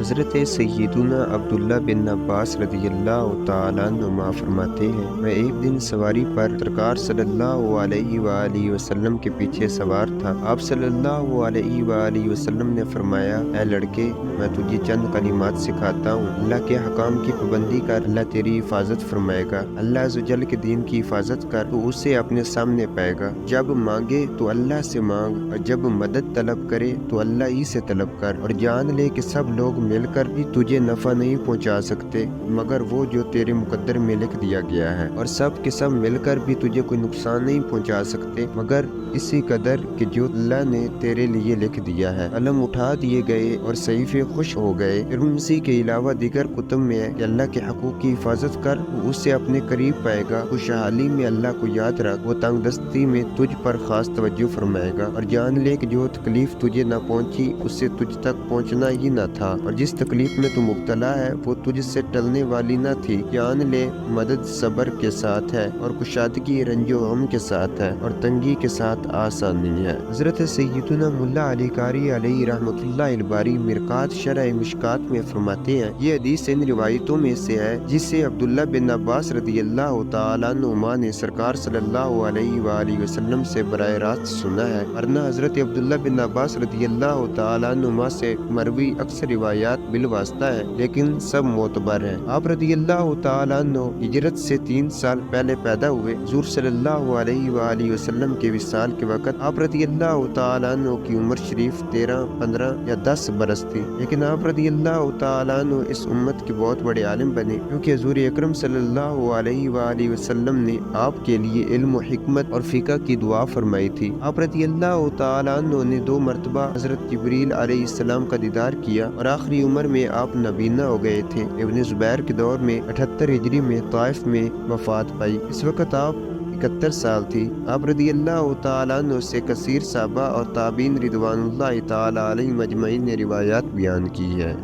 حضرت سیدنا عبداللہ بن عباس رضی اللہ تعالیٰ عنہما فرماتے ہیں، میں ایک دن سواری پر سرکار صلی اللہ علیہ وآلہ وسلم کے پیچھے سوار تھا۔ آپ صلی اللہ علیہ وآلہ وسلم نے فرمایا، اے لڑکے، میں تجھے چند کلمات سکھاتا ہوں، اللہ کے حکام کی پابندی کر، اللہ تیری حفاظت فرمائے گا۔ اللہ عز و جل کے دین کی حفاظت کر تو اسے اپنے سامنے پائے گا۔ جب مانگے تو اللہ سے مانگ، اور جب مدد طلب کرے تو اللہ ہی سے طلب کر، اور جان لے کہ سب لوگ مل کر بھی تجھے نفع نہیں پہنچا سکتے مگر وہ جو تیرے مقدر میں لکھ دیا گیا ہے، اور سب کے سب مل کر بھی تجھے کوئی نقصان نہیں پہنچا سکتے مگر اسی قدر کہ جو اللہ نے تیرے لیے لکھ دیا ہے۔ قلم اٹھا دیے گئے اور صحیفے خوش ہو گئے۔ پھر اسی کے علاوہ دیگر کتب میں ہے کہ اللہ کے حقوق کی حفاظت کر، وہ اسے اپنے قریب پائے گا۔ خوشحالی میں اللہ کو یاد رکھ، وہ تنگ دستی میں تجھ پر خاص توجہ فرمائے گا، اور جان لے کہ جو تکلیف تجھے نہ پہنچی اس سے تجھ تک پہنچنا ہی نہ تھا، اور جس تکلیف میں تو مبتلا ہے وہ تجھ سے ٹلنے والی نہ تھی۔ جان لے مدد صبر کے ساتھ ہے، اور کشادگی رنج و غم کے ساتھ ہے، اور تنگی کے ساتھ آسانی ہے۔ حضرت سیدنا ملا علی قاری علیہ رحمۃ اللہ الباری مرقات شرح مشکات میں فرماتے ہیں، یہ حدیث ان روایتوں میں سے ہے جس سے عبداللہ بن عباس رضی اللہ تعالیٰ عنہما نے سرکار صلی اللہ علیہ وآلہ وسلم سے براہ راست سنا ہے، ورنہ حضرت عبداللہ بن عباس رضی اللہ تعالیٰ عنہما سے مروی اکثر روایات بالواسطہ ہے لیکن سب معتبر ہیں۔ آپ رضی اللہ تعالیٰ عنہ ہجرت سے 3 سال پہلے پیدا ہوئے۔ حضور صلی اللہ علیہ وآلہ وسلم کے وصال کے وقت آپ رضی اللہ تعالیٰ عنہ کی عمر شریف 13، 15 یا 10 برس تھی، لیکن آپ رضی اللہ تعالیٰ عنہ اس امت کے بہت بڑے عالم بنے کیونکہ حضور اکرم صلی اللہ علیہ وآلہ وسلم نے آپ کے لیے علم و حکمت اور فقہ کی دعا فرمائی تھی۔ آپ رضی اللہ تعالیٰ عنہ نے 2 مرتبہ حضرت جبریل علیہ السلام کا دیدار کیا، اور آخری عمر میں آپ نابینا ہو گئے تھے۔ ابن زبیر کے دور میں 78 ہجری میں طائف میں وفات پائی۔ اس وقت آپ 71 سال تھی۔ آپ رضی اللہ تعالیٰ عنہ سے کثیر صحابہ اور تابعین رضوان اللہ تعالیٰ علیہم اجمعین نے روایات بیان کی ہے۔